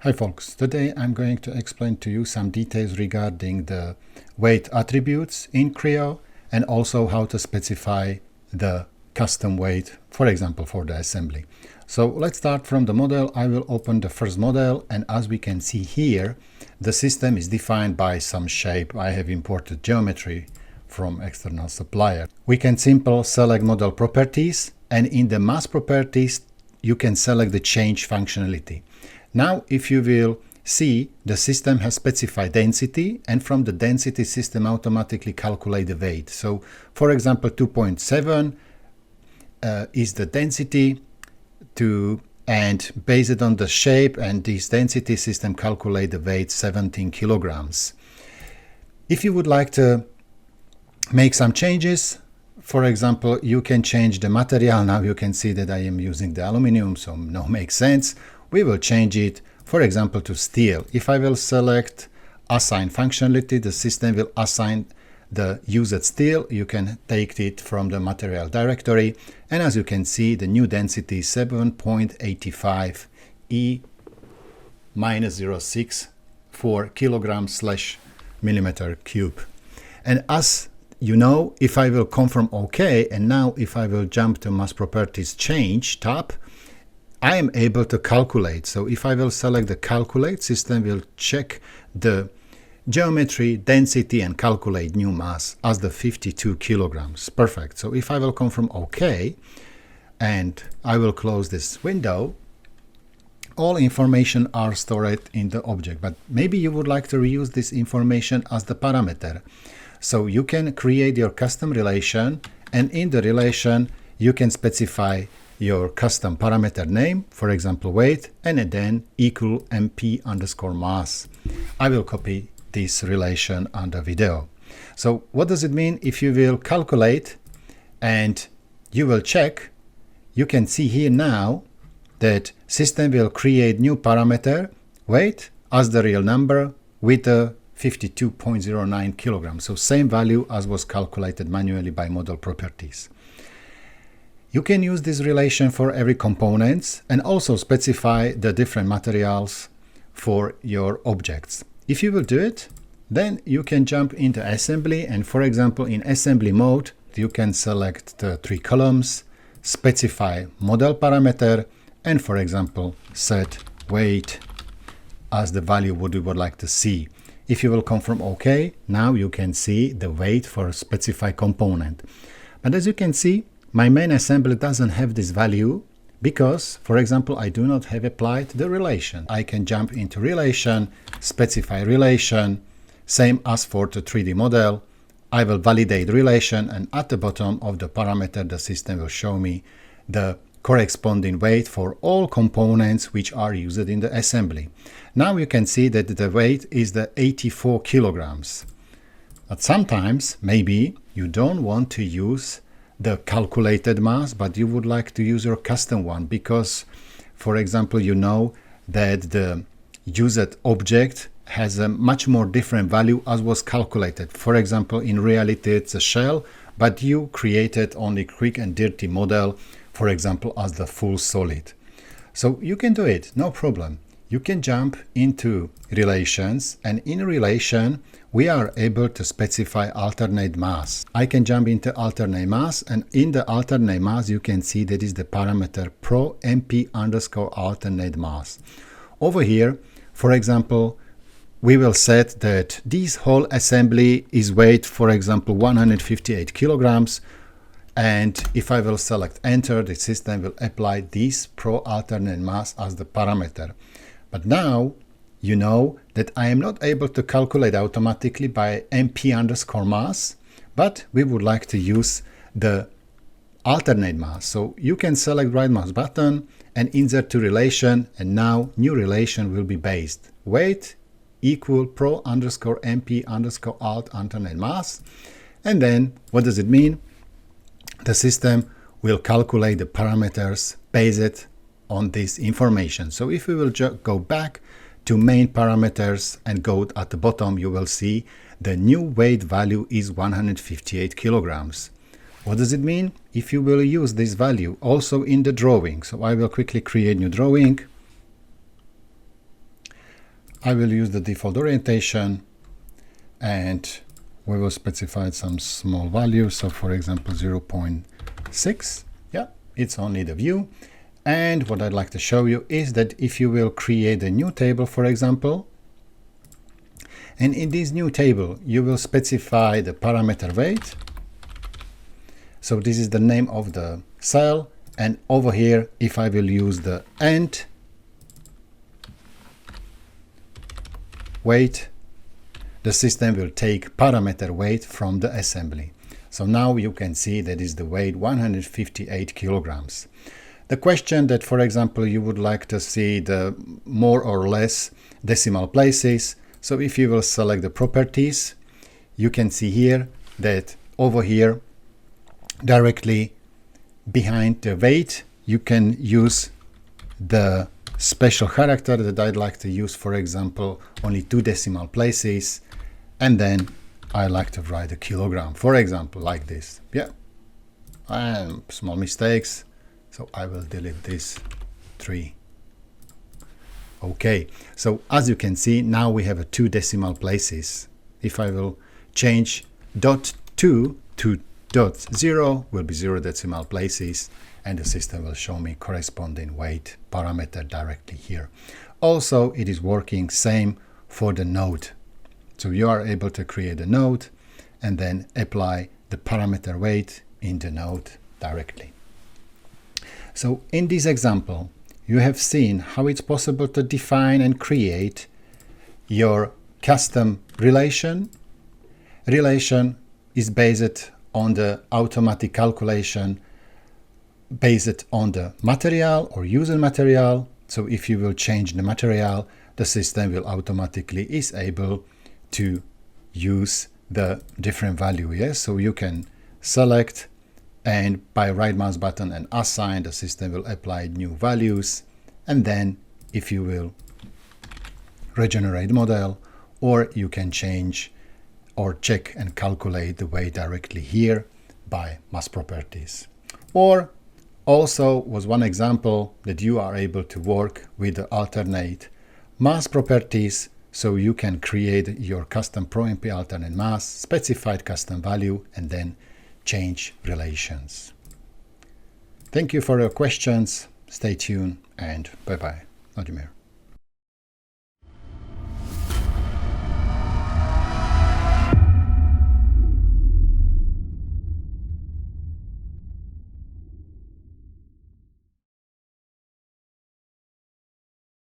Hi folks, today I'm going to explain to you some details regarding the weight attributes in Creo and also how to specify the custom weight, for example, for the assembly. So let's start from the model. I will open the first model, and as we can see here, the system is defined by some shape. I have imported geometry from external supplier. We can simply select model properties, and in the mass properties you can select the change functionality. Now, if you will see, the system has specified density, and from the density system automatically calculate the weight. So, for example, 2.7 is the density and based on the shape and this density system calculate the weight 17 kilograms. If you would like to make some changes, for example, you can change the material. Now you can see that I am using the aluminum, so no makes sense. We will change it, for example, to steel. If I will select assign functionality, the system will assign the used steel. You can take it from the material directory, and as you can see, the new density is 7.85 E -06 for kilogram/millimeter cube. And as you know, if I will confirm OK, and now if I will jump to mass properties change tab, I am able to calculate. So if I will select the calculate, system will check the geometry, density, and calculate new mass as the 52 kilograms. Perfect. So if I will confirm OK, and I will close this window, all information are stored in the object. But maybe you would like to reuse this information as the parameter. So you can create your custom relation, and in the relation you can specify your custom parameter name, for example weight, and then equal mp_mass. I will copy this relation on the video. So what does it mean? If you will calculate and you will check, you can see here now that system will create new parameter weight as the real number with the 52.09 kilograms. So same value as was calculated manually by model properties. You can use this relation for every components and also specify the different materials for your objects. If you will do it, then you can jump into assembly, and for example in assembly mode you can select the 3 columns, specify model parameter, and for example set weight as the value what we would like to see. If you will confirm OK, now you can see the weight for a specified component. But as you can see, my main assembly doesn't have this value because, for example, I do not have applied the relation. I can jump into relation, specify relation, same as for the 3D model. I will validate relation, and at the bottom of the parameter, the system will show me the corresponding weight for all components which are used in the assembly. Now you can see that the weight is the 84 kilograms. But sometimes, maybe you don't want to use the calculated mass, but you would like to use your custom one because, for example, you know that the used object has a much more different value as was calculated. For example, in reality it's a shell, but you created only quick and dirty model, for example, as the full solid. So you can do it, no problem. You can jump into relations, and in relation we are able to specify alternate mass. I can jump into alternate mass, and in the alternate mass you can see that is the parameter pro mp_alternate mass. Over here, for example, we will set that this whole assembly is weight, for example, 158 kilograms. And if I will select enter, the system will apply this pro alternate mass as the parameter. But now you know that I am not able to calculate automatically by mp_mass, but we would like to use the alternate mass. So you can select right mouse button and insert to relation, and now new relation will be based weight equal pro_mp_alt alternate mass. And then what does it mean? The system will calculate the parameters based on this information. So if we will go back to main parameters and go at the bottom, you will see the new weight value is 158 kilograms. What does it mean? If you will use this value also in the drawing. So I will quickly create new drawing. I will use the default orientation, and we will specify some small value. So for example, 0.6. Yeah, it's only the view. And what I'd like to show you is that if you will create a new table, for example, and in this new table, you will specify the parameter weight. So this is the name of the cell. And over here, if I will use the end weight, the system will take parameter weight from the assembly. So now you can see that is the weight 158 kilograms. The question that, for example, you would like to see the more or less decimal places. So if you will select the properties, you can see here that over here, directly behind the weight, you can use the special character that I'd like to use, for example, only 2 decimal places. And then I like to write a kilogram, for example, like this. Yeah, and small mistakes. So I will delete this 3. Okay, so as you can see, now we have 2 decimal places. If I will change .2 to .0, will be 0 decimal places, and the system will show me corresponding weight parameter directly here. Also, it is working same for the node. So you are able to create a node and then apply the parameter weight in the node directly. So in this example, you have seen how it's possible to define and create your custom relation. Relation is based on the automatic calculation based on the material or user material. So if you will change the material, the system will automatically is able to use the different value. Yes, so you can select, and by right mouse button and assign, the system will apply new values. And then if you will regenerate model, or you can change or check and calculate the weight directly here by mass properties. Or also was one example that you are able to work with the alternate mass properties, so you can create your custom ProMP alternate mass, specified custom value, and then change relations. Thank you for your questions. Stay tuned, and bye-bye. Vladimir.